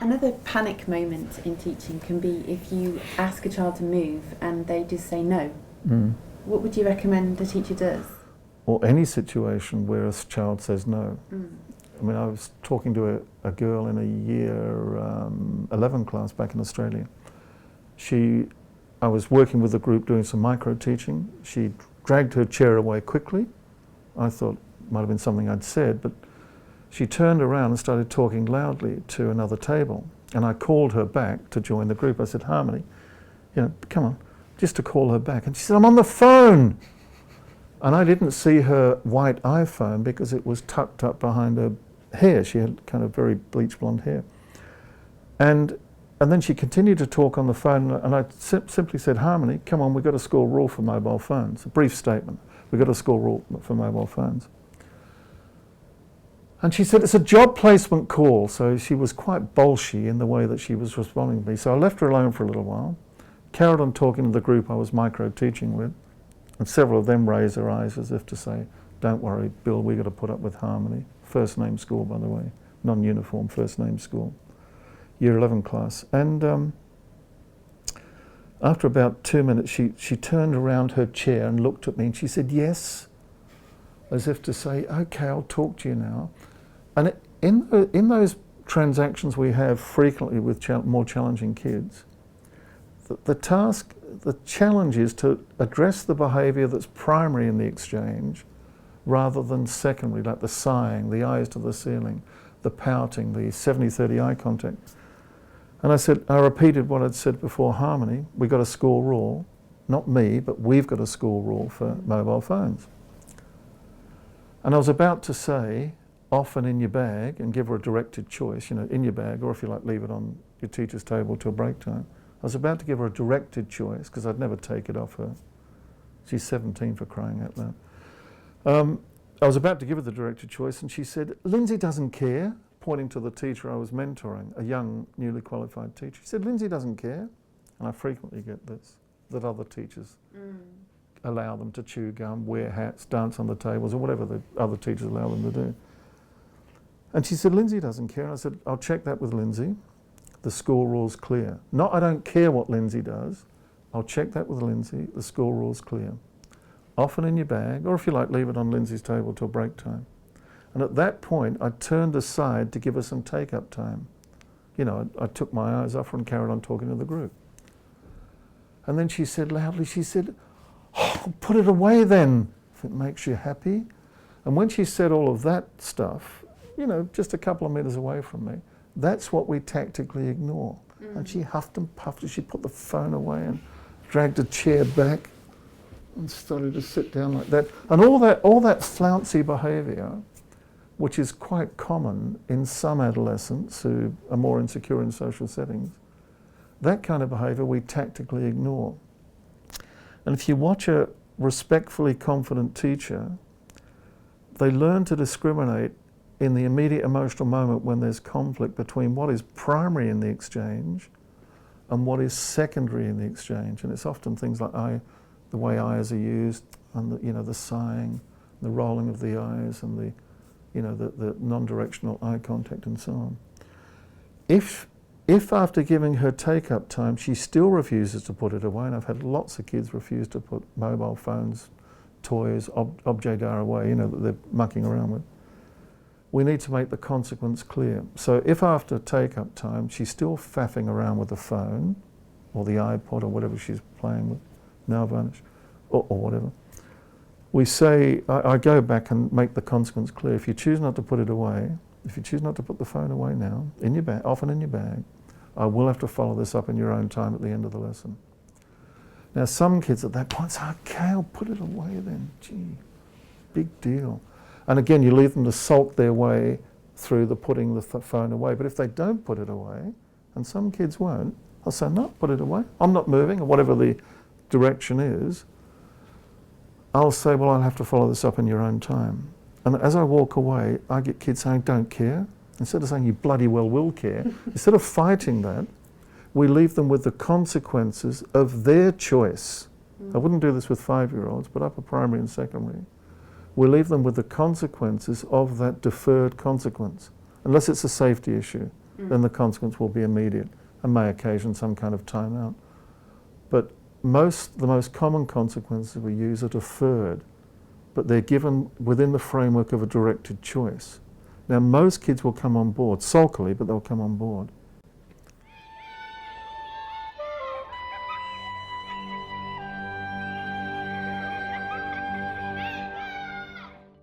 Another panic moment in teaching can be if you ask a child to move and they just say no. Mm. What would you recommend a teacher does? Or any situation where a child says no. Mm. I mean, I was talking to a girl in a year 11 class back in Australia. I was working with a group doing some micro teaching. She dragged her chair away quickly. I thought it might have been something I'd said, but she turned around and started talking loudly to another table. And I called her back to join the group. I said, Harmony, come on, just to call her back. And she said, I'm on the phone. And I didn't see her white iPhone because it was tucked up behind her hair. She had kind of very bleach blonde hair. And then she continued to talk on the phone, and I simply said, Harmony, come on, we've got a school rule for mobile phones. A brief statement. We've got a school rule for mobile phones. And she said, it's a job placement call. So she was quite bolshy in the way that she was responding to me. So I left her alone for a little while, carried on talking to the group I was micro-teaching with, and several of them raised their eyes as if to say, don't worry, Bill, we've got to put up with Harmony. First name school, by the way, non-uniform first name school, year 11 class. And after about 2 minutes, she turned around her chair and looked at me and she said, yes, as if to say, okay, I'll talk to you now. And in those transactions we have frequently with more challenging kids, the challenge is to address the behaviour that's primary in the exchange rather than secondary, like the sighing, the eyes to the ceiling, the pouting, the 70-30 eye contact. And I repeated what I'd said before, Harmony, we've got a school rule, not me, but we've got a school rule for mobile phones. And I was about to say, off and in your bag, and give her a directed choice, in your bag, or if you like, leave it on your teacher's table till break time. I was about to give her a directed choice, because I'd never take it off her. She's 17 for crying out loud. I was about to give her the directed choice, and she said, Lindsay doesn't care, pointing to the teacher I was mentoring, a young, newly qualified teacher. She said, Lindsay doesn't care. And I frequently get this, that other teachers allow them to chew gum, wear hats, dance on the tables, or whatever the other teachers allow them to do. And she said, Lindsay doesn't care. And I said, I'll check that with Lindsay. The school rule's clear. Not I don't care what Lindsay does. I'll check that with Lindsay. The school rule's clear. Often in your bag, or if you like, leave it on Lindsay's table till break time. And at that point, I turned aside to give her some take-up time. I took my eyes off her and carried on talking to the group. And then she said loudly, oh, put it away then, if it makes you happy. And when she said all of that stuff, just a couple of metres away from me, that's what we tactically ignore. And she huffed and puffed, and she put the phone away and dragged a chair back and started to sit down like that. And all that flouncy behaviour, which is quite common in some adolescents who are more insecure in social settings, that kind of behaviour we tactically ignore. And if you watch a respectfully confident teacher, they learn to discriminate in the immediate emotional moment when there's conflict between what is primary in the exchange and what is secondary in the exchange. And it's often things like the way eyes are used, and the sighing, the rolling of the eyes, and the non-directional eye contact and so on. If after giving her take-up time she still refuses to put it away, and I've had lots of kids refuse to put mobile phones, toys, objet d'art away, that they're mucking around with, we need to make the consequence clear. So if after take-up time she's still faffing around with the phone or the iPod or whatever she's playing with, now vanished, or whatever, we say, I go back and make the consequence clear. If you choose not to put it away, if you choose not to put the phone away now, in your bag, often in your bag, I will have to follow this up in your own time at the end of the lesson. Now some kids at that point say, okay, I'll put it away then, gee, big deal. And again, you leave them to sulk their way through the putting the phone away. But if they don't put it away, and some kids won't, I'll say, no, put it away. I'm not moving, or whatever the direction is. I'll say, well, I'll have to follow this up in your own time. And as I walk away, I get kids saying, don't care. Instead of saying, you bloody well will care, instead of fighting that, we leave them with the consequences of their choice. I wouldn't do this with 5-year-olds, but upper primary and secondary. We leave them with the consequences of that deferred consequence, unless it's a safety issue. then the consequence will be immediate and may occasion some kind of timeout. But the most common consequences we use are deferred, but they're given within the framework of a directed choice. Now, most kids will come on board, sulkily, but they'll come on board.